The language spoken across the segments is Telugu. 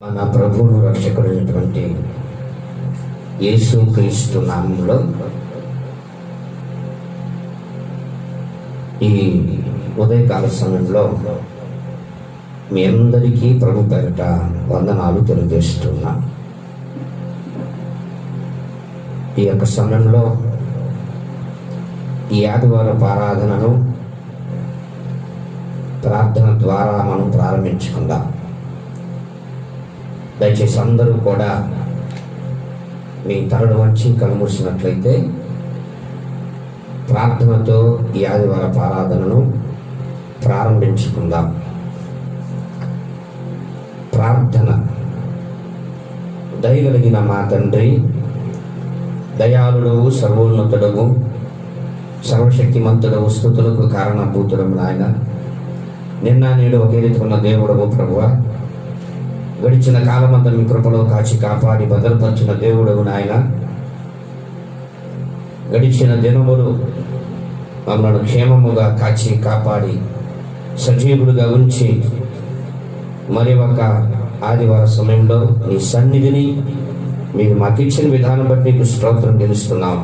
మన ప్రభువును రక్షకుడైనటువంటి యేసుక్రీస్తు నామంలో ఈ ఉదయకాల సమయంలో మీ అందరికీ ప్రభు పేరిట వందనాలు తెలియజేస్తున్నా. ఈ యొక్క సమయంలో ఈ ఆదివారపు ఆరాధనను ప్రార్థన ద్వారా మనం ప్రారంభించుకుందాం. దయచేసి అందరూ కూడా మీ తలలు వంచి కనుమూసినట్లయితే ప్రార్థనతో ఈ ఆదివారపు ఆరాధనను ప్రారంభించుకుందాం. ప్రార్థన. దయగలిగిన మా తండ్రి, దయాళుడవు, సర్వోన్నతుడవు, సర్వశక్తిమంతుడవు, స్తుతులకు కారణభూతుడము నాయన. నిన్న నేడు ఒకే రీతి ఉన్న దేవుడవు ప్రభువా, గడిచిన కాలమంతా మీ కృపలో కాచి కాపాడి భద్రపరిచిన దేవుడవు నాయన. గడిచిన దినములు మమ్మల్ని క్షేమముగా కాచి కాపాడి సజీవులుగా ఉంచి మరి ఒక ఆదివార సమయంలో నీ సన్నిధిని మీరు మాకు ఇచ్చిన విధానం బట్టి నీకు స్తోత్రం తెలుస్తున్నాం.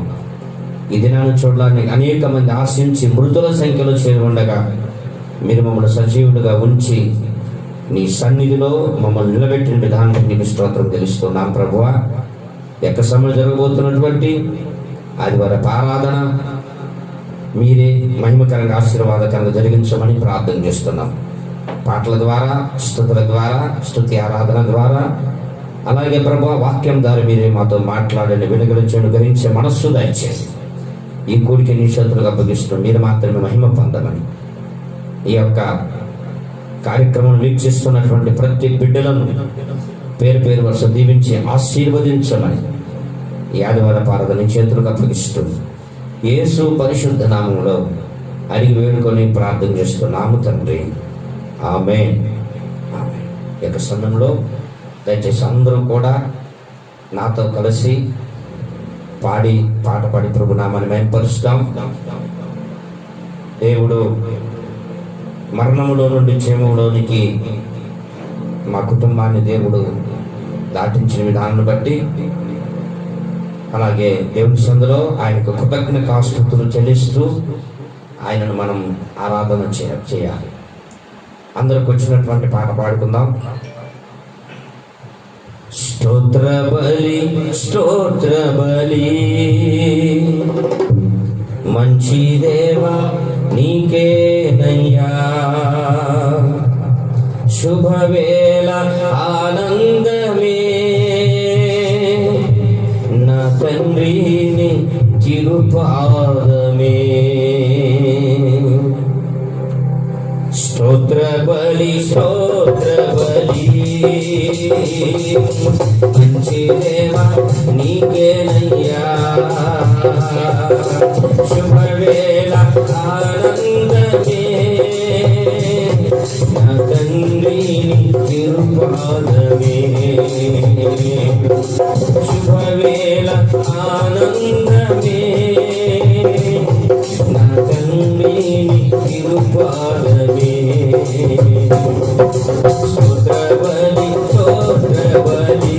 ఈ దినాన్ని చూడడానికి అనేక మంది ఆశించి మృతుల సంఖ్యలో చేరి ఉండగా మీరు మమ్మల్ని సజీవులుగా ఉంచి నీ సన్నిధిలో మమ్మల్ని నిలబెట్టిన విధానానికి నీకు స్తోత్రం తెలుస్తున్నాం ప్రభువా. ఎక్క సమయం జరగబోతున్నటువంటి ఆదివారపు ఆరాధన మీరే మహిమకరంగా ఆశీర్వాదకరంగా జరిగించమని ప్రార్థన చేస్తున్నాం. పాటల ద్వారా, స్తుతుల ద్వారా, స్తుతి ఆరాధన ద్వారా, అలాగే ప్రభువా వాక్యం ద్వారా మీరే మాతో మాట్లాడండి, వెలుగురించండి, గ్రహించే మనస్సు దయచేసి ఈ కూడికి నీ చేతులకు అప్పగిస్తూ మీరు మాత్రమే మహిమ పొందమని ఈ యొక్క కార్యక్రమం వీక్షిస్తున్నటువంటి ప్రతి బిడ్డలను పేరు పేరు వరుస దీవించి ఆశీర్వదించమని ఈ ఆదివారపు ఆరాధన చేతులకు అప్పగిస్తూ యేసు పరిశుద్ధ నామంలో అడిగి వేడుకొని ప్రార్థన చేస్తున్నాము తండ్రి, ఆమేన్. ఆమేన్. ఈ యొక్క సమయంలో దయచేసి అందరూ కూడా నాతో కలిసి పాట పాడి ప్రభు నామాన్ని మహిమపరుస్తాం. దేవుడు మరణములో నుండి క్షేమంలోనికి మా కుటుంబాన్ని దేవుడు దాటించిన విధానాన్ని బట్టి, అలాగే దేవుని సందులో ఆయనకు కృతజ్ఞతాస్తుతులు చెల్లిస్తూ ఆయనను మనం ఆరాధన చేయాలి. అందరికి వచ్చినటువంటి పాట పాడుకుందాం. స్తోత్ర బలి, స్తోత్ర బలి, మంచి దేవా నీకేనయ్యా, శుభవేళ ఆనందమే నా తండ్రిని చిరుపాదమే. స్తోత్ర బలి, స్తోత్ర బలి, మంచి దేవా నీకేనయ్యా, శుభవేళ ఆనందమే నా తండ్రిని తిరుపాదమే. శుభవేళ ఆనందమే నా తండ్రిని తిరుపాదమే. స్తోత్రబలి, స్తోత్రబలి,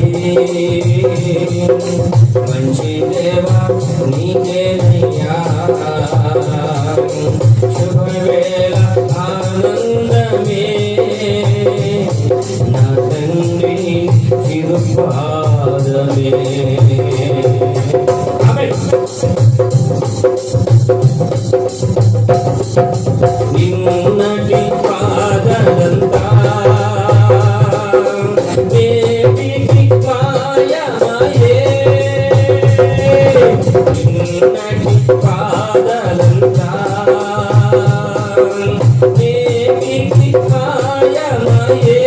మంచి దేవా నీకేనయ్యా, శుభవేళ ఆనందమే నా తండ్రి తిరుపాదమే. నిన్నటి పాదలంతా దేవికి మాయమాయే, నిన్నటి పాదలంతా దేవికి మాయమాయే,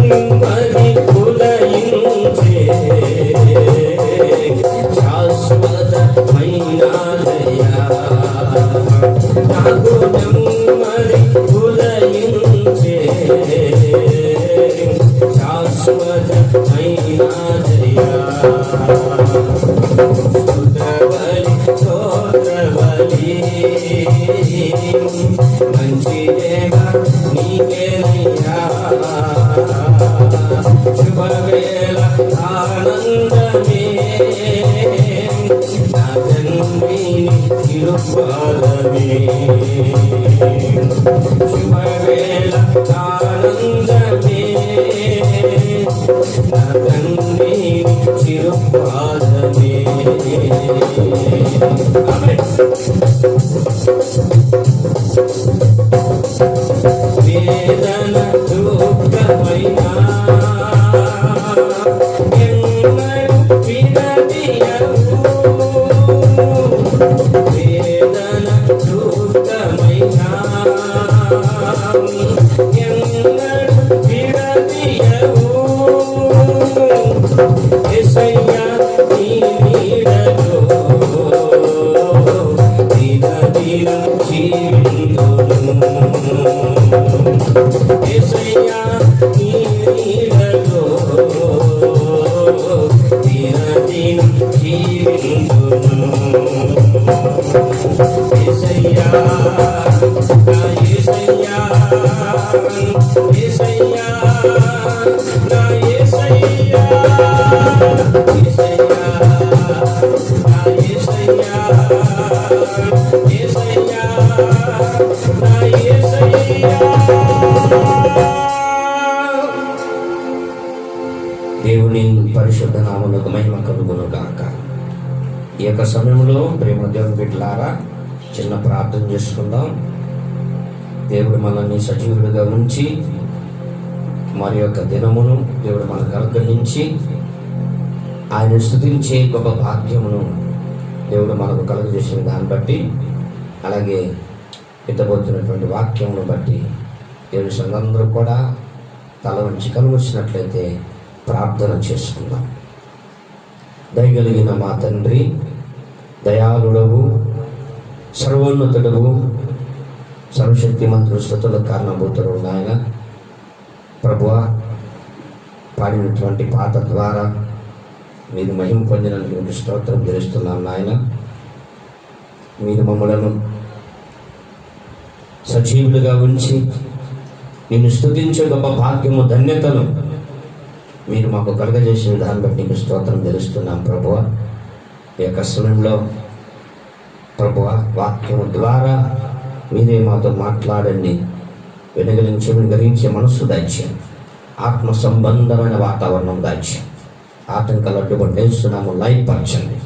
నెమ్మది ఉదయించే శాశ్వతమైన దయా, నాకు నెమ్మది ఉదయించే శాశ్వతమైన దయా. స్తోత్రబలి, స్తోత్రబలి, మంచి దేవా నీకేనయ్యా, శుభవేళ ఆనందమే నా తండ్రి తిరుపాదమే శుభవేళ ఆనందమే నా తండ్రి తిరుపాదమే. వేదన దుఃఖమైనా ఎన్నడూ విడదీయవు. వేదన దుఃఖమైనా ఎన్నడూ విడదీయవు. యేసయ్యా నీ నీడలో దినదినం జీవింతును. యేసయ్యా నీ నీడలో దినదినం జీవింతును. యేసయ్యా నా యేసయ్యా యేసయ్యా నా యేసయ్యా యేసయ్యా నా యేసయ్యా యేసయ్యా నా యేసయ్యా. దేవుని పరిశుద్ధ నామమునకు మహిమ కలుగును గాక. ఈ యొక్క సమయంలో ప్రేమ దేవుని బిడ్డలారా చిన్న ప్రార్థన చేసుకుందాం. దేవుడు మనల్ని సజీవుడిగా ఉంచి మరి యొక్క దినమును దేవుడు మనకు అనుగ్రహించి ఆయన స్తుతించే గొప్ప భాగ్యమును దేవుడు మనకు కలుగజేసిన దాన్ని బట్టి, అలాగే ఎత్తబోతున్నటువంటి వాక్యమును బట్టి దేవుడి సంఘందరూ కూడా తల వంచి కలుగొచ్చినట్లయితే ప్రార్థన చేసుకుందాం. దయగలిగిన మా తండ్రి, దయాళుడవు, సర్వోన్నతుడవు, సర్వశక్తిమంతుడు, స్తుతులకు కారణభూతుడు నాయన ప్రభువా, పాడినటువంటి పాట ద్వారా మీరు మహిమ పొందినందుకు స్తోత్రం తెలుస్తున్నాం నాయన. మీరు మమ్మలను సజీవులుగా ఉంచి నిన్ను స్తుతించే గొప్ప భాగ్యము, ధన్యతను మీరు మాకు కలుగజేసిన దాన్ని బట్టి నీకు స్తోత్రం తెలుస్తున్నాం ప్రభువా. ఈ యొక్క సమయంలో ప్రభువా, వాక్యము ద్వారా మీరే మాతో మాట్లాడండి. వెనుగలించి గ్రహించే మనస్సు దాచ్యం, ఆత్మ సంబంధమైన వాతావరణం దాచ్యం, ఆటంకాలు అడ్డుపడేస్తున్నాము, లయపరచండి.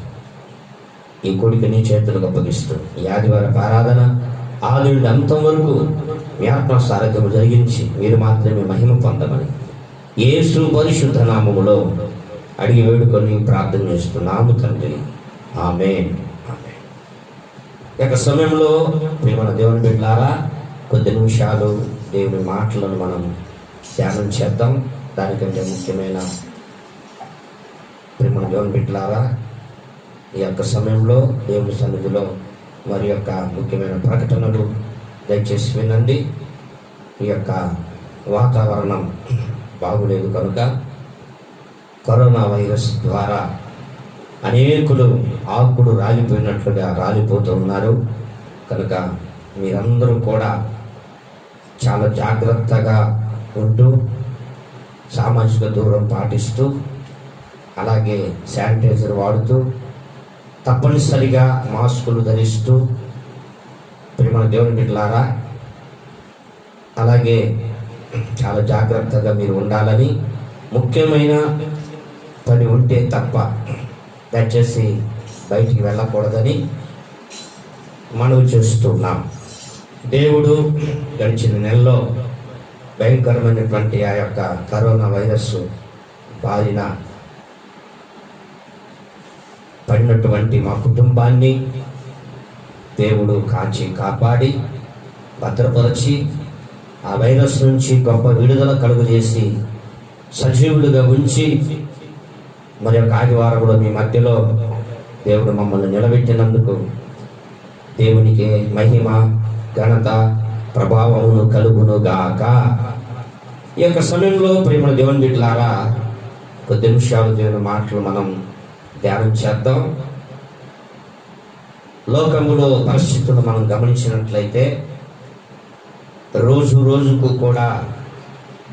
ఈ కొడుకు నీ చేతులకు అప్పగిస్తూ ఈ ఆదివారం ఆరాధన ఆది అంతం వరకు మీ ఆత్మ సారథ్యము జరిగించి మీరు మాత్రమే మహిమ పొందమని యేసు పరిశుద్ధ నామములో అడిగి వేడుకొని ప్రార్థన చేస్తున్నాము తండ్రి, ఆమేన్. ఈ యొక్క సమయంలో మన దేవుని బిడ్డలారా కొద్ది నిమిషాలు దేవుని మాటలను మనం ధ్యానం చేద్దాం. దానికంటే ముఖ్యమైన ప్రేమ దేవుని బిడ్డలారా, ఈ యొక్క సమయంలో దేవుని సన్నిధిలో మరి యొక్క ముఖ్యమైన ప్రకటనలు దయచేసి వినండి. ఈ యొక్క వాతావరణం బాగులేదు కనుక కరోనా వైరస్ ద్వారా అనేకులు ఆకులు రాలిపోయినట్లుగా రాలిపోతూ ఉన్నారు. కనుక మీరందరూ కూడా చాలా జాగ్రత్తగా ఉంటూ సామాజిక దూరం పాటిస్తూ అలాగే శానిటైజర్ వాడుతూ తప్పనిసరిగా మాస్కులు ధరిస్తూ ప్రేమ దేవుని బిడ్డలారా అలాగే చాలా జాగ్రత్తగా మీరు ఉండాలని, ముఖ్యమైన పని ఉంటే తప్ప దయచేసి బయటికి వెళ్ళకూడదని మనవి చేస్తున్నాం. దేవుడు గడిచిన నెలలో భయంకరమైనటువంటి ఆ యొక్క కరోనా వైరస్ బారిన పడినటువంటి మా కుటుంబాన్ని దేవుడు కాచి కాపాడి భద్రపరిచి ఆ వైరస్ నుంచి గొప్ప విడుదల కలుగజేసి సజీవులుగా ఉంచి మరి యొక్క ఆదివారంలో మీ మధ్యలో దేవుడు మమ్మల్ని నిలబెట్టినందుకు దేవునికి మహిమ, ఘనత, ప్రభావమును కలుగును గాక. ఈ యొక్క సమయంలో ప్రేమ దేవుని బిడ్డలారా కొద్ది నిమిషాలు దేవుని మాటలు మనం ధ్యానం చేద్దాం. లోకములో పరిస్థితులు మనం గమనించినట్లయితే రోజు రోజుకు కూడా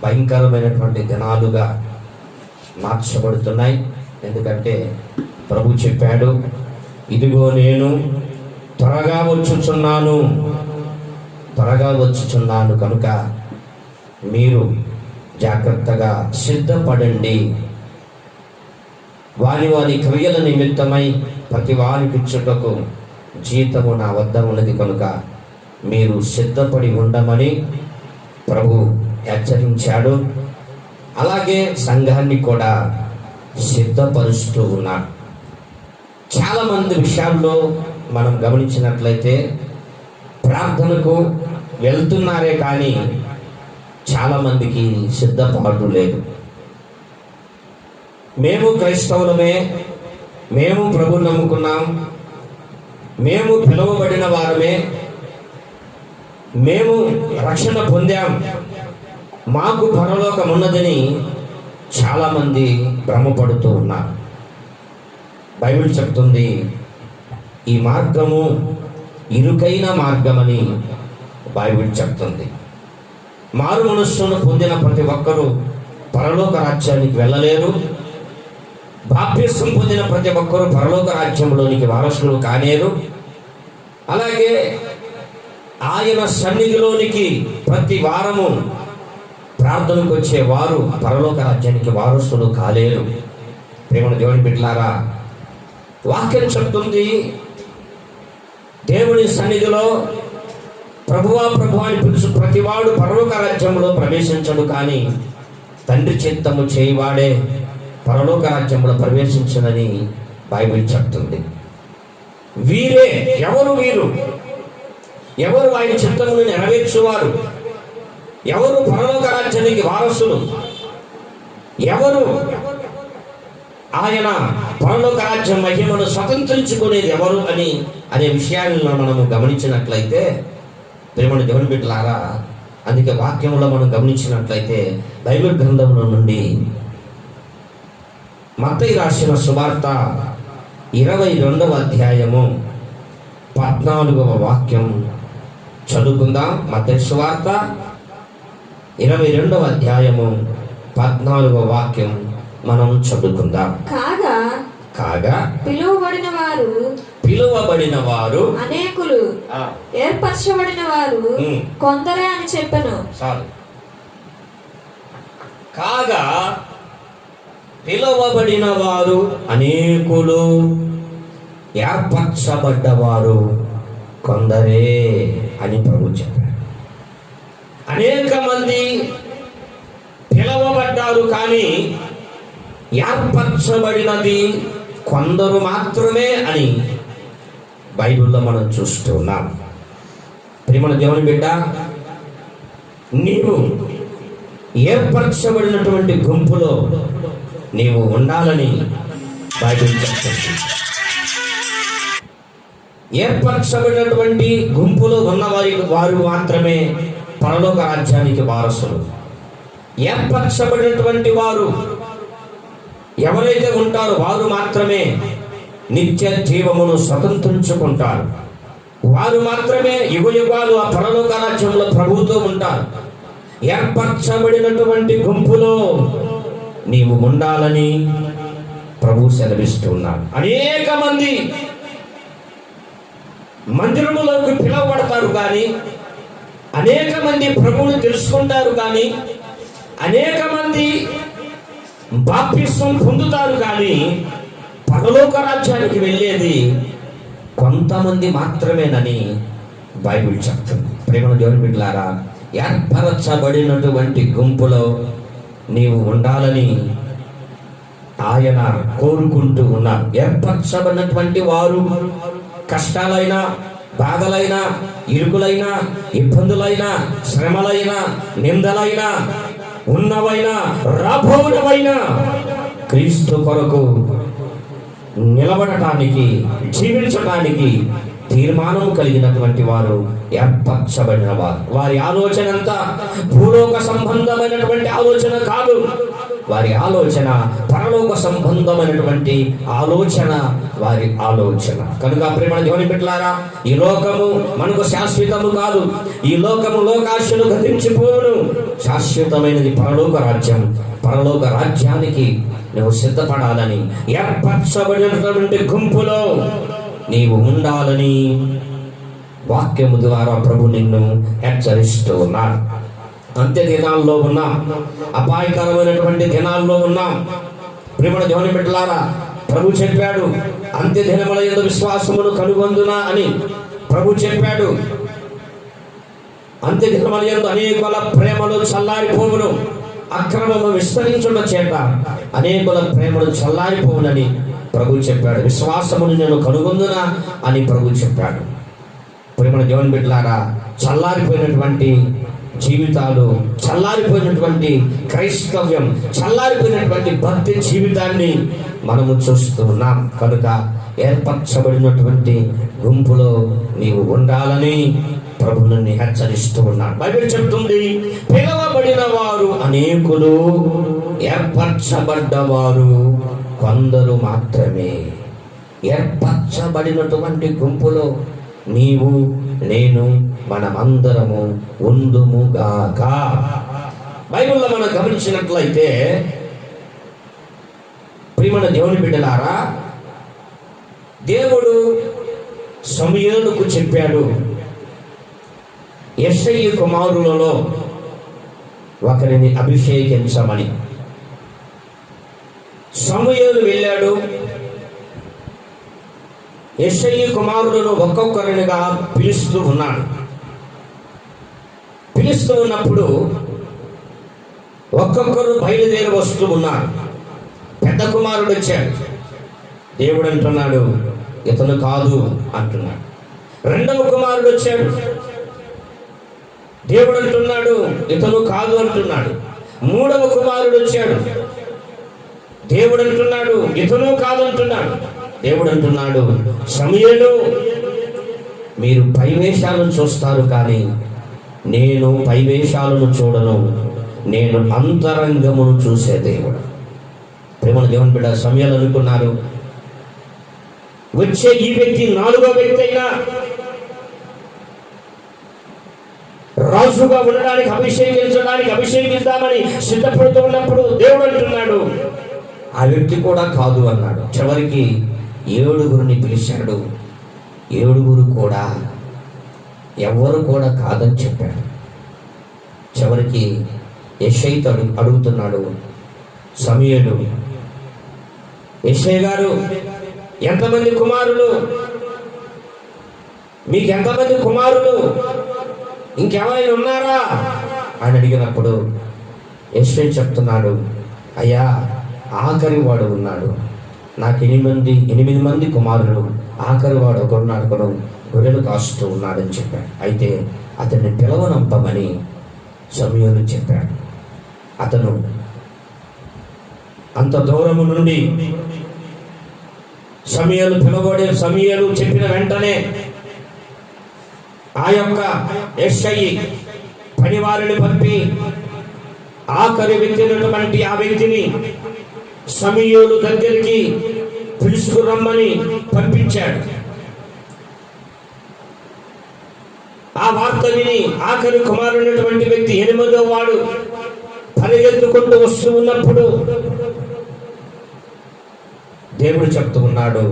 భయంకరమైనటువంటి దినాలుగా మార్చబడుతున్నాయి. ఎందుకంటే ప్రభు చెప్పాడు, ఇదిగో నేను త్వరగా వచ్చుచున్నాను కనుక మీరు జాగ్రత్తగా సిద్ధపడండి. వారి క్రియల నిమిత్తమై ప్రతి వారికి ఇచ్చుటకు జీతము నా వద్ద ఉన్నది కనుక మీరు సిద్ధపడి ఉండమని ప్రభు హెచ్చరించాడు. అలాగే సంఘాన్ని కూడా సిద్ధపరుస్తూ ఉన్నాడు. చాలామంది విషయాల్లో మనం గమనించినట్లయితే ప్రార్థనకు వెళ్తున్నారే కానీ చాలామందికి సిద్ధపాటు లేదు. మేము క్రైస్తవులమే, మేము ప్రభువుని నమ్ముకున్నాం, మేము పిలువబడిన వారమే, మేము రక్షణ పొందాం, మాకు పరలోకం ఉన్నదని చాలామంది భ్రమపడుతూ ఉన్నారు. బైబిల్ చెప్తుంది, ఈ మార్గము ఇరుకైన మార్గమని బైబిల్ చెప్తుంది. మారు మనస్సును పొందిన ప్రతి ఒక్కరూ పరలోక రాజ్యానికి వెళ్ళలేరు. బాప్తిస్మం పొందిన ప్రతి ఒక్కరూ పరలోక రాజ్యంలోనికి వారసులు కానేరు. అలాగే ఆయన సన్నిధిలోనికి ప్రతి వారము ప్రార్థనకు వచ్చే వారు పరలోక రాజ్యానికి వారసులు కాలేరు. ప్రేమను దేవుని బిడ్డలారా, వాక్యం చెప్తుంది, దేవుని సన్నిధిలో ప్రభువా అని పిలుచు ప్రతివాడు పరలోక రాజ్యంలో ప్రవేశించడు, కానీ తండ్రి చిత్తము చేయవాడే పరలోక రాజ్యంలో ప్రవేశించనని బైబిల్ చెప్తుంది. వీరే ఎవరు ఆయన చిత్తమును నెరవేర్చువారు, ఎవరు పరలోక రాజ్యానికి వారసులు, ఎవరు ఆయన పరలోక రాజ్యం మహిమను స్వతంత్రించుకునేది ఎవరు అనే విషయాలను మనము గమనించినట్లయితే ప్రేమను దేవుని బిడ్డలారా, అందుకే వాక్యంలో మనం గమనించినట్లయితే బైబిల్ గ్రంథంలో నుండి మత్తయి రాసిన సువార్త 22వ అధ్యాయము 14వ వాక్యం చదువుకుందాం. మత్తయి సువార్త 22వ అధ్యాయము 14వ వాక్యం మనం చదువుకుందాం. కాగా పిలువబడిన వారు అనేకులు, ఏర్పరచబడిన వారు కొందరే అని చెప్పాను. కాగా పిలువబడిన వారు అనేకులు, ఏర్పరచబడ్డవారు కొందరే అని ప్రభు చెప్పారు. అనేక మంది పిలువబడ్డారు, కానీ ఏర్పరచబడినది కొందరు మాత్రమే అని బైబిల్లో మనం చూస్తూ ఉన్నాం. ప్రియమైన దేవుని బిడ్డ, నీవు ఏర్పరచబడినటువంటి గుంపులో నీవు ఉండాలని బైబిల్ చెప్తుంది. ఏర్పరచబడినటువంటి గుంపులో వారు మాత్రమే పరలోక రాజ్యానికి వారసులు. ఏర్పరచబడినటువంటి వారు ఎవరైతే ఉంటారో వారు మాత్రమే నిత్య జీవమును స్వతంత్రించుకుంటారు. వారు మాత్రమే యుగయుగాలు ఆ పరలోక రాజ్యంలో ప్రభువుతో ఉంటారు. ఏర్పరచబడినటువంటి గుంపులో నీవు ఉండాలని ప్రభు సెలవిస్తున్నాడు. అనేక మంది మందిరములోకి పిలువబడతారు, కానీ అనేక మంది ప్రభువుని తెలుసుకుంటారు, కానీ అనేక మంది బాప్తిస్మం పొందుతారు, కానీ పరలోక రాజ్యానికి వెళ్ళేది కొంతమంది మాత్రమేనని బైబిల్ చెప్తుంది. ప్రేమ దేవుని బిడ్డలారా, ఏర్పరచబడినటువంటి గుంపులో నీవు ఉండాలని ఆయన కోరుకుంటూ ఉన్నారు. ఏర్పరచబడినటువంటి వారు కష్టాలైనా, బాధలైనా, ఇరుకులైనా, ఇబ్బందులైనా, శ్రమలైనా, నిందలైనా, ఉన్నవైనా రాబోవునవైనా క్రీస్తు కొరకు నిలబడటానికి, జీవించటానికి తీర్మానం కలిగినటువంటి వారు ఏర్పరచబడిన వారు. వారి ఆలోచన అంతా భూలోక సంబంధమైనటువంటి ఆలోచన కాదు. వారి ఆలోచన పరలోక సంబంధమైనటువంటి ఆలోచన వారి ఆలోచన. కనుక ప్రియమైన దేవుని బిడ్డలారా, ఈ లోకము మనకు శాశ్వతము కాదు. ఈ లోకము లోకాశలు గతించిపోవును. శాశ్వతమైనది పరలోక రాజ్యం. పరలోక రాజ్యానికి నువ్వు సిద్ధపడాలని, ఏర్పరచబడినటువంటి గుంపులో నీవు ఉండాలని వాక్యము ద్వారా ప్రభు నిన్ను హెచ్చరిస్తూ ఉన్నాడు. అంత్య దినాల్లో ఉన్నాం, అపాయకరమైనటువంటి దినాల్లో ఉన్నాం. ప్రియమైన దేవుని బిడ్డలారా, ప్రభు చెప్పాడు, అంత్య దినముల యందు విశ్వాసమును కనుగొందునా అని ప్రభు చెప్పాడు. అంత్య దినముల యందు అనేకుల ప్రేమలు చల్లారిపోవును, అక్రమము విస్తరించుట చేత అనేకుల ప్రేమలు చల్లారిపోవునని ప్రభు చెప్పాడు. విశ్వాసమును నేను కనుగొందునా అని ప్రభు చెప్పాడు. ప్రియమైన దేవుని బిడ్డలారా, చల్లారిపోయినటువంటి జీవితాలు, చల్లారిపోయినటువంటి క్రైస్తవ్యం, చల్లారిపోయినటువంటి భక్తి జీవితాన్ని మనము చూస్తూ ఉన్నాం. కనుక ఏర్పరచబడినటువంటి గుంపులో నీవు ఉండాలని ప్రభు నన్ను హెచ్చరిస్తూ ఉన్నాడు. బైబిల్ చెప్తుంది, పిలవబడిన వారు అనేకులు, ఏర్పరచబడ్డవారు కొందరు మాత్రమే. ఏర్పరచబడినటువంటి గుంపులో నీవు నేను మనమందరము ఉందుముగాక. బైబిల్లో మనం గమనించినట్లయితే ప్రియమైన దేవుని బిడ్డలారా, దేవుడు సమూయేలుకు చెప్పాడు, యెషయి కుమారులలో ఒకరిని అభిషేకించమని. సమూయేలు వెళ్ళాడు, యెషయి కుమారులను ఒక్కొక్కరినిగా పిలుస్తూ ఉన్నాడు. పిలుస్తూ ఉన్నప్పుడు ఒక్కొక్కరు బయలుదేరి వస్తూ ఉన్నారు. పెద్ద కుమారుడు వచ్చాడు. దేవుడు అంటున్నాడు, ఇతను కాదు అంటున్నాడు. రెండవ కుమారుడు వచ్చాడు. దేవుడు అంటున్నాడు, ఇతను కాదు అంటున్నాడు. మూడవ కుమారుడు వచ్చాడు. దేవుడు అంటున్నాడు, ఇతను కాదు అంటున్నాడు. దేవుడు అంటున్నాడు, సమూయేలు, మీరు పైవేషాలను చూస్తారు, కానీ నేను పైవేషాలను చూడను, నేను అంతరంగమును చూసే దేవుడు. ప్రేమను దేవుని బిడ్డ, సమూయేలు అనుకున్నారు, వచ్చే ఈ వ్యక్తి నాలుగో వ్యక్తి అయినా రాజుగా ఉండడానికి, అభిషేకిద్దామని సిద్ధపడుతూ ఉన్నప్పుడు దేవుడు అంటున్నాడు, ఆ వ్యక్తి కూడా కాదు అన్నాడు. చివరికి 7గురిని పిలిచాడు. 7గురు కూడా ఎవరు కూడా కాదని చెప్పాడు. చివరికి యెషయి అడుగుతున్నాడు, సమూయేలు, యెషయి గారు, ఎంతమంది కుమారులు, మీకు ఎంతమంది కుమారులు, ఇంకెవరైనా ఉన్నారా అని అడిగినప్పుడు యెషయి చెప్తున్నాడు, అయ్యా, ఆఖరి వాడు ఉన్నాడు, నాకు 8 మంది కుమారులు, ఆఖరి వాడు ఒకడు గొర్రెలు కాస్తూ ఉన్నాడని చెప్పాడు. అయితే అతన్ని పిలవనంపమని సమూయేలు చెప్పాడు. అతను అంత దూరము నుండి సమూయేలు చెప్పిన వెంటనే ఆ యొక్క యెషయి పనివారిని పంపి ఆఖరి వ్యక్తి ఆ వ్యక్తిని సమూయేలు దగ్గరికి పిలుచుకురమ్మని పంపించాడు. ఆ వార్త విని ఆఖరి కుమారుడైనటువంటి వ్యక్తి 8వ వాడు పరిగెత్తుకుంటూ వస్తూ ఉన్నప్పుడు దేవుడు చెప్తూ ఉన్నాడు,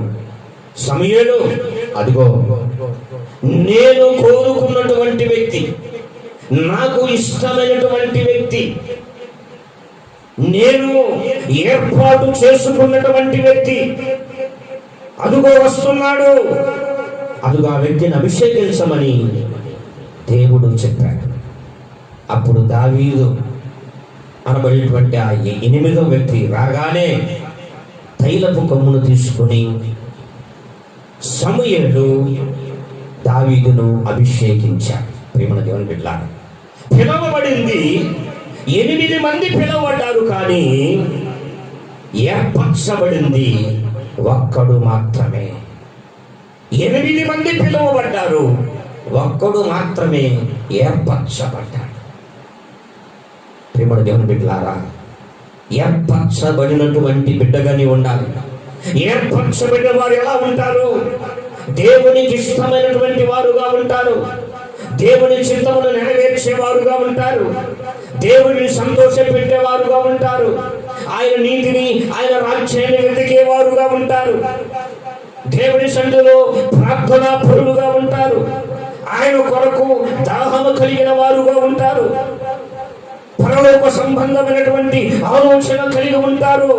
సమూయేలు, అదిగో నేను కోరుకున్నటువంటి వ్యక్తి, నాకు ఇష్టమైనటువంటి వ్యక్తి, నేను ఏర్పాటు చేసుకున్నటువంటి వ్యక్తి అదుగో వస్తున్నాడు, అదుగో ఆ వ్యక్తిని అభిషేకించమని దేవుడు చెప్పాడు. అప్పుడు దావీదు అనబడినటువంటి ఆ 8వ వ్యక్తి రాగానే తైలపు కొమ్మును తీసుకుని సమూయేలు దావీదును అభిషేకించాడు. ప్రియమైన దేవుని బిడ్డలారా, పిలవబడింది 8 మంది పిలవబడ్డారు, కానీ ఏర్పరచబడింది ఒక్కడు మాత్రమే. 8 మంది పిలువబడ్డారు, ఒక్కడు మాత్రమే ఏర్పరచబడ్డాడు. ప్రియమైన దేవుని బిడ్డలారా, ఏర్పరచబడినటువంటి బిడ్డగా నీవు ఉండాలి. ఏర్పరచబడిన వారు ఎలా ఉంటారు? దేవునికి ఇష్టమైనటువంటి వారుగా ఉంటారు. దేవుని చిత్తమును నెరవేర్చేవారుగా ఉంటారు. దేవుడిని సంతోషపెట్టేవారుగా ఉంటారు. ఆయన నీతిని, ఆయన రాజ్యాన్ని వెతికేవారుగా ఉంటారు. దేవుని సన్నిధిలో ప్రార్థనా పరులుగా ఉంటారు. ఆయన కొరకు దాహము కలిగిన వారుగా ఉంటారు. పరలోక సంబంధమైనటువంటి ఆలోచన కలిగి ఉంటారు.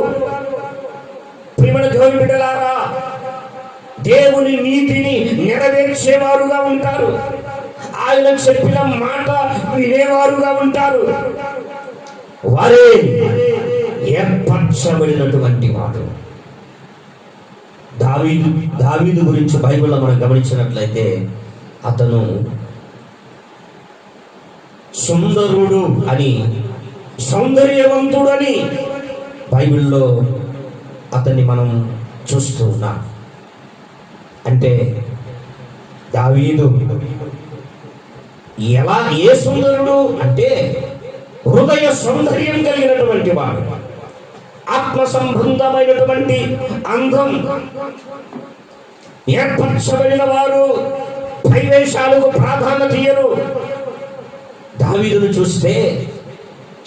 ప్రియమైన దేవుని బిడ్డలారా, దేవుని నీతిని నెరవేర్చేవారుగా ఉంటారు. ఆయన చెప్పిన మాట వినేవారుగా ఉంటారు. వారే ఏర్పరచబడినటువంటి వాడు. దావీదు గురించి బైబిల్లో మనం గమనించినట్లయితే అతను సుందరుడు అని, సౌందర్యవంతుడు అని బైబిల్లో అతన్ని మనం చూస్తూ ఉన్నాం. అంటే దావీదు ఎలా, ఏ సుందరుడు అంటే హృదయ సౌందర్యం కలిగినటువంటి వాడు, ఆత్మ సంబంధమైనటువంటి అందం, ఏర్పరచబడిన వారు పైవేషాలకు ప్రాధాన్యత ఇయ్యరు. దావీదును చూస్తే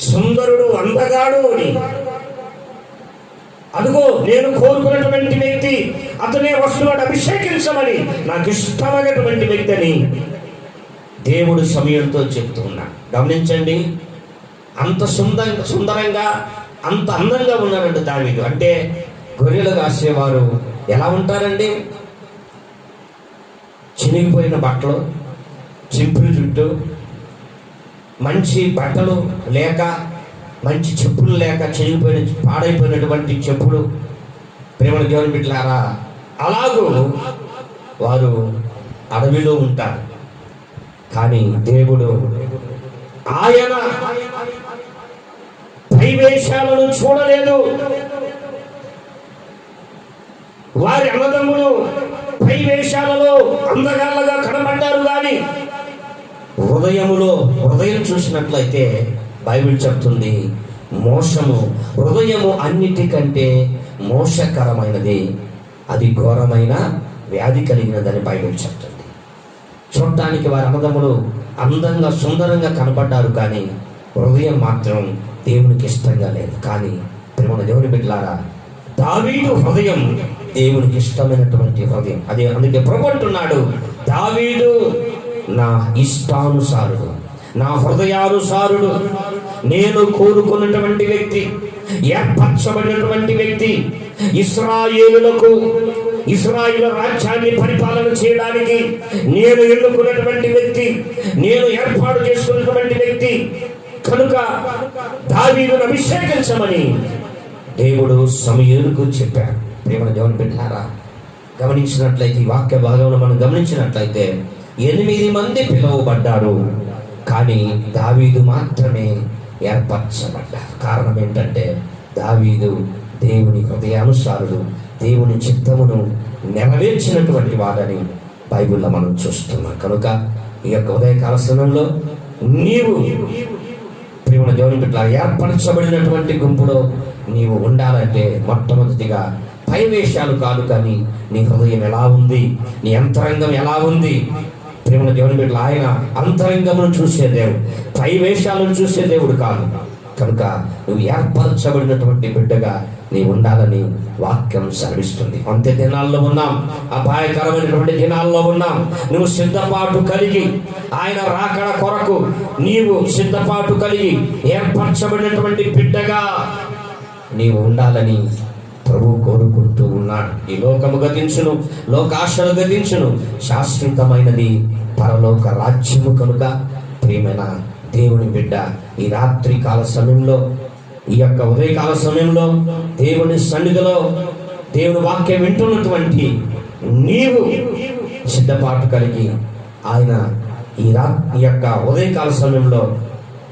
సుందరుడు, అందగాడు అని, అదిగో నేను కోరుకున్నటువంటి వ్యక్తి, అతనే వస్తున్నాడు, అభిషేకించమని, నాకు ఇష్టమైనటువంటి వ్యక్తి అని దేవుడు సమయంతో చెప్తూ ఉన్నాడు. గమనించండి, అంత సుందరంగా, అంత అందంగా ఉన్నారండి దావీదు. అంటే గొర్రెలు కాసేవారు ఎలా ఉంటారండి? చినిగిపోయిన బట్టలు, చింపులు జుట్టు, మంచి బట్టలు లేక, మంచి చెప్పులు లేక, చినిగిపోయిన పాడైపోయినటువంటి చెప్పులు. ప్రేమల దేవుని బిడ్డలారా, అలాగూ వారు అడవిలో ఉంటారు. కానీ దేవుడు ఆయన పైవేషాలను చూడలేదు. వారి అన్నదమ్ములు పైవేషాలలో అందగాళ్ళగా కనబడ్డారు. కానీ హృదయం చూసినట్లయితే బైబిల్ చెప్తుంది, హృదయము అన్నిటికంటే మోసకరమైనది, అది ఘోరమైన వ్యాధి కలిగినదని బైబిల్ చెప్తుంది. చూడటానికి వారి అన్నదమ్ములు అందంగా, సుందరంగా కనపడ్డారు. కానీ హృదయం మాత్రం దేవునికి ఇష్టంగా లేదు. కానీ ప్రేమ దేవుని బిడ్డలారా, దావీదు హృదయం దేవునికి ఇష్టమైనటువంటి హృదయం. అదే అందుకే ప్రభు అంటున్నాడు, దావీదు నా ఇష్టానుసారుడు, నా హృదయానుసారుడు, నేను కోరుకున్నటువంటి వ్యక్తి, ఏర్పరచబడినటువంటి వ్యక్తి, ఇశ్రాయేలు రాజ్యాన్ని పరిపాలన చేయడానికి నేను ఎన్నుకున్నటువంటి వ్యక్తి, నేను ఏర్పాటు చేసుకున్నటువంటి వ్యక్తి. కనుక దావీదును అభిషేకించమని దేవుడు సమూయేలుకు చెప్పాడు. ప్రియమైన దేవుని బిడ్డలారా, గమనించినట్లయితే, ఈ వాక్య భాగంలో మనం గమనించినట్లయితే 8 మంది పిలువబడ్డారు. కానీ దావీదు మాత్రమే ఏర్పరచబడ్డారు. కారణం ఏంటంటే దావీదు దేవుని హృదయానుసారుడు, దేవుని చిత్తమును నెరవేర్చినటువంటి వాడని బైబిల్లో మనం చూస్తున్నాం. కనుక ఈ యొక్క ఉదయకాల సమయంలో నీవు ప్రియమైన దేవుని బిడ్డలా ఏర్పరచబడినటువంటి గుంపులో నీవు ఉండాలంటే మొట్టమొదటిగా పైవేషాలు కాదు, కానీ నీ హృదయం ఎలా ఉంది, నీ అంతరంగం ఎలా ఉంది. ప్రియమైన దేవుని బిడ్డలు, ఆయన అంతరంగమును చూసే దేవుడు, పైవేషాలను చూసే దేవుడు కాదు. కనుక నువ్వు ఏర్పరచబడినటువంటి బిడ్డగా నీవు ఉండాలని వాక్యం సెలవిస్తుంది. అంత్య దినాల్లో ఉన్నాం, అపాయకరమైనటువంటి దినాల్లో ఉన్నాం. నువ్వు సిద్ధపాటు కలిగి, ఆయన రాకడ కొరకు నీవు సిద్ధపాటు కలిగి ఏర్పరచబడినటువంటి బిడ్డగా నీవు ఉండాలని ప్రభు కోరుకుంటూ ఉన్నాడు. ఈ లోకము గతించును, లోకాశలు గతించును, శాశ్వతమైనది పరలోక రాజ్యము. కనుక ప్రియమైన దేవుని బిడ్డ, ఈ రాత్రి కాల సమయంలో, ఈ యొక్క ఉదయకాల సమయంలో దేవుని సన్నిధిలో దేవుని వాక్యం వింటున్నటువంటి నీవు సిద్ధపాటు కలిగి, ఆయన ఈ యొక్క ఉదయకాల సమయంలో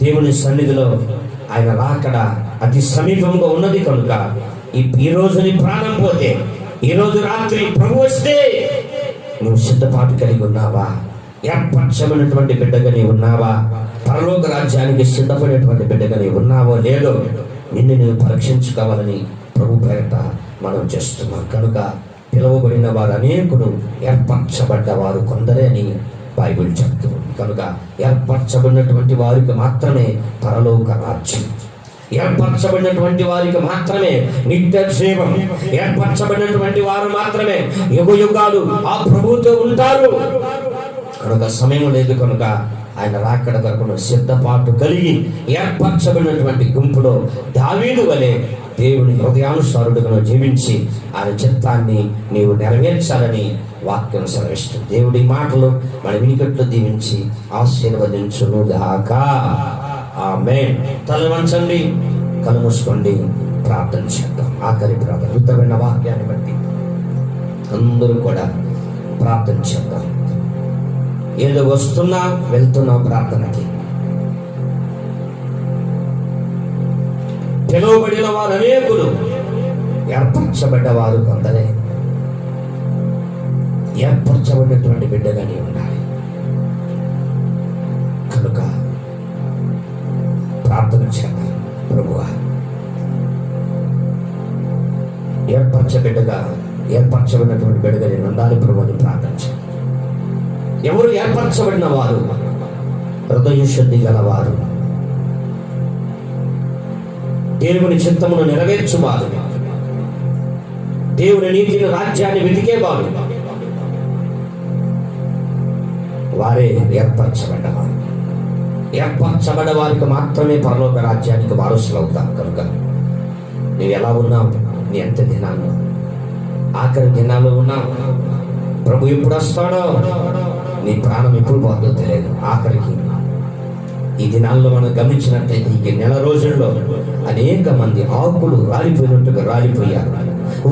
దేవుని సన్నిధిలో ఆయన రాకడ అతి సమీపంగా ఉన్నది. కనుక ఈ రోజు నీ ప్రాణం పోతే, ఈ రోజు రాత్రి ప్రభు వస్తే నువ్వు సిద్ధపాటు కలిగి ఉన్నావా? ఏర్పరచమైనటువంటి బిడ్డగా నీవు ఉన్నావా? పరలోక రాజ్యానికి సిద్ధపడినటువంటి బిడ్డగా నీవు ఉన్నావో లేదో నిన్ను నువ్వు పరీక్షించుకోవాలని ప్రభు పేరట మనం చేస్తున్నాం. కనుక పిలువబడిన వారు అనేకులు, ఏర్పరచబడ్డ వారు కొందరే అని బైబిల్ చెప్తుంది. కనుక ఏర్పరచబడినటువంటి వారికి మాత్రమే పరలోక రాజ్యం, ఏర్పరచబడినటువంటి వారికి మాత్రమే నిత్య జీవం, ఏర్పరచబడినటువంటి వారు మాత్రమే యుగ యుగాలు ఆ ప్రభువుతో ఉంటారు. కనుక సమయం లేదు. కనుక ఆయన రాకడ కొరకు సిద్ధపాటు కలిగి ఏర్పరచబడినటువంటి గుంపులో దావీదు వలె దేవుని హృదయానుసారుడుగా జీవించి ఆయన చిత్తాన్ని నీవు నెరవేర్చాలని వాక్యం సెలవిస్తుంది. దేవుడి మాటలు మన వినికట్లు దీవించి ఆశీర్వదించును గాక. ఆమేన్. తల వంచండి, కళ్ళు మూసుకోండి, ప్రార్థన చేద్దాం. ఆఖరి ప్రార్థన, ఉత్తమైన వాక్యాన్ని బట్టి అందరూ కూడా ప్రార్థన చేద్దాం. ఏదో వస్తున్నా వెళ్తున్నా ప్రార్థనకి. పిలువబడిన వారు అనేకులు, ఏర్పరచబడ్డ వారు కొందరే. ఏర్పరచబడినటువంటి బిడ్డగానే ఉండాలి. కనుక ప్రార్థన చేద్దాం. ప్రభువా, ఏర్పరచబడినటువంటి బిడ్డగా నేను ఉండాలి ప్రభు అని ప్రార్థన చేద్దాం. ఎవరు ఏర్పరచబడిన వారు? హృదయ శుద్ధి గలవారు, దేవుని చిత్తమును నెరవేర్చువారు, దేవుని నీతిని రాజ్యాన్ని వెతికేవారు, వారే ఏర్పరచబడ్డవారు. ఏర్పరచబడ్డ వారికి మాత్రమే పరలోక రాజ్యానికి వారసులు అవుతారు. కనుక నువ్వు ఎలా ఉన్నావు? నీ ఎంత దినాలు, ఆఖరి దినాలు ఉన్నావు. ప్రభు ఎప్పుడు వస్తాడో, నీ ప్రాణం ఎప్పుడు పోతుందో తెలియదు. ఆఖరికి ఈ దినాల్లో మనం గమనించినట్లయితే ఈ నెల రోజుల్లో అనేక మంది ఆకులు రాలిపోయినట్టుగా రాలిపోయారు.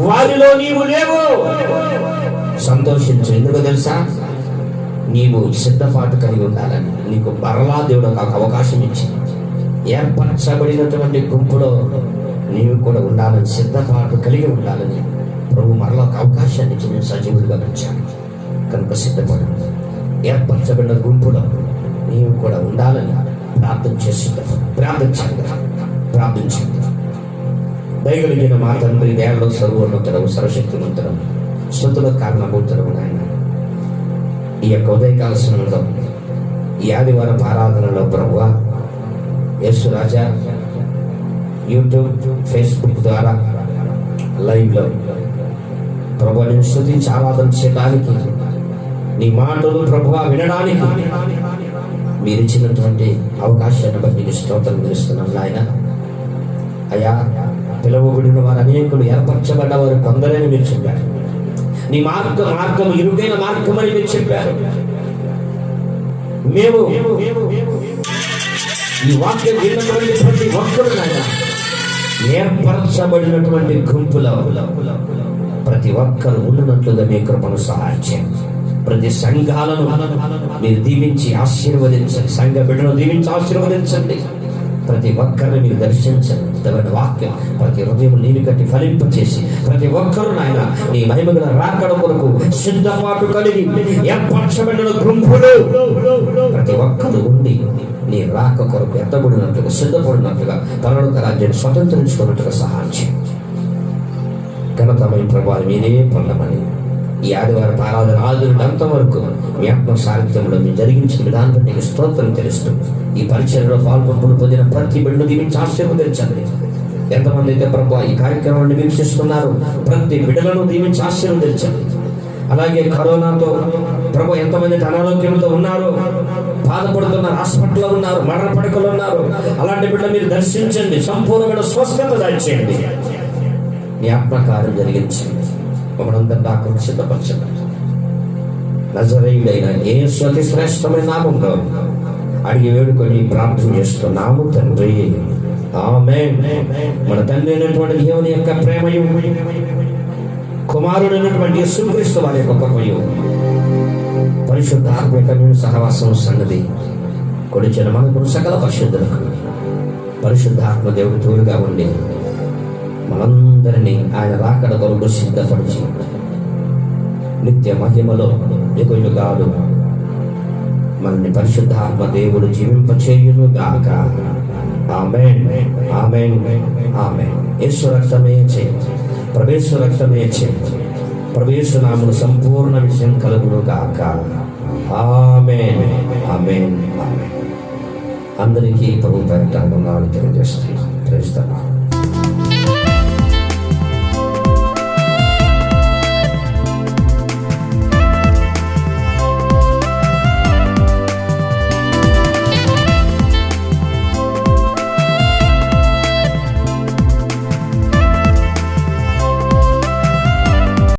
వారిలో నీవు లేవు. సంతోషించు. ఎందుకు తెలుసా? నీవు సిద్ధపాటు కలిగి ఉండాలని నీకు మరలా దేవుడు ఒక అవకాశం ఇచ్చి ఏర్పరచబడినటువంటి గుంపులో నీవు కూడా ఉండాలని, సిద్ధపాటు కలిగి ఉండాలని ప్రభు మరలా ఒక అవకాశాన్ని ఇచ్చి నేను సజీవుడిగా పెంచాను. కనుక సిద్ధపడు. ఏర్పరచబడిన గుంపులో నీవు కూడా ఉండాలని ప్రార్థన చేసి ప్రార్థించండి. దయగలిగిన మా తండ్రి, దయాళుడు, సర్వోన్నతుడవు, సర్వశక్తివంతుడవు, స్తుతులకు కారణభూతుడవు నాయన. ఈ యొక్క ఉదయకాల సమయంలో, ఈ ఆదివారం ఆరాధనలో ప్రభువా, యేసు రాజా యూట్యూబ్, ఫేస్బుక్ ద్వారా లైవ్లో ప్రభు నేను స్తుతించి ఆరాధన చేయడానికి, నీ మాటలు ప్రభువా వినడానికి మీరు ఇచ్చినటువంటి అవకాశాన్ని బట్టి నీకు స్తోత్రం తెలుస్తున్నాం నాయన. అయ్యా, పిలువబడిన వారు అనేకులు, ఏర్పరచబడ్డ వారు కొందరని మీరు చెప్పారు. నీ మార్గం ఇరుగైన మార్గం అని మీరు చెప్పారు. మేము ఈ వాక్యం విన్నటువంటి ప్రతి ఒక్కరు నాయన ఏర్పరచబడినటువంటి గుంపులో ప్రతి ఒక్కరు ఉన్నట్లుగా మీ కృపను సహాయం చేయండి. ప్రతి సంఘాలను మీరు దీవించి ఆశీర్వదించండి. సంఘ బిడ్డను దీవించి ఆశీర్వదించండి. ప్రతి ఒక్కరిని మీరు దర్శించండి. తగిన వాక్యం ప్రతి హృదయం నీరు కట్టి ఫలింపచేసి ప్రతి ఒక్కరు నాయన నీ మహిమగల రాకడ కొరకు సిద్ధపాటు కలిగి ఏర్పరచబడిన గుంపులు ప్రతి ఒక్కరు ఉండి నీ రాక కొరకు ఎత్తబడినట్లుగా, సిద్ధపడినట్లుగా, పరలోక రాజ్యాన్ని స్వతంత్రించుకున్నట్టుగా సహాయం చేయండి. ఘనతమైన ప్రభావం మీరే పొందమని ఈ ఆదివారం ఆరాధన ఆదురుడు అంతవరకు మీ ఆత్మ సారథ్యంలో మీరు జరిగించిన విధానం బట్టి నీకు స్తోత్రం తెలుస్తూ ఈ పరిచయంలో పాల్గొంపులు పొందిన ప్రతి బిడ్డను దీవించి ఆశీర్వదించండి. ఎంతమంది అయితే ప్రభు ఈ కార్యక్రమాన్ని వీక్షిస్తున్నారు, ప్రతి బిడ్డలను దీవించి ఆశీర్వదించండి. అలాగే కరోనాతో ప్రభు ఎంతమంది అనారోగ్యంతో ఉన్నారు, బాధపడుతున్నారు, హాస్పిటల్లో ఉన్నారు, మరణ పడకలు ఉన్నారు, అలాంటి బిడ్డలు మీరు దర్శించండి. సంపూర్ణమైన స్వస్థత దాచేయండి. నీ ఆత్మకార్యం జరిగించండి. మమ్మల్ని దాకా సిద్ధపరచండి. నజరేయుడైన యేసు అతి శ్రేష్టమైన నామంలో అడిగి వేడుకొని ప్రార్థన చేస్తున్నాము తండ్రి. ఆమేన్. మన తండ్రి అయినటువంటి దేవుని యొక్క ప్రేమయు, కుమారుడైనటువంటి యేసుక్రీస్తు వారి యొక్క కృపయు, పరిశుద్ధ ఆత్మ సహవాసం సన్నది కొడిచిన మనకు సకల పరిశుద్ధులకు పరిశుద్ధాత్మ దేవుడు తోడుగా ఉండి మనందరినీ ఆయన రాకడ కొరకు సిద్ధపరిచి నిత్య మహిమలో ఆమేన్ ఆమేన్ ఆమేన్. యేసు రక్తమే చేయి, ప్రవేశ రక్తమే చేయి, ప్రవేశ నామమున సంపూర్ణ విషయం కలుగును గాక. ఆమేన్ ఆమేన్ ఆమేన్. అందరికీ ప్రభు పేరిట వందనాలు తెలియజేస్తున్నాను. Praise the lord.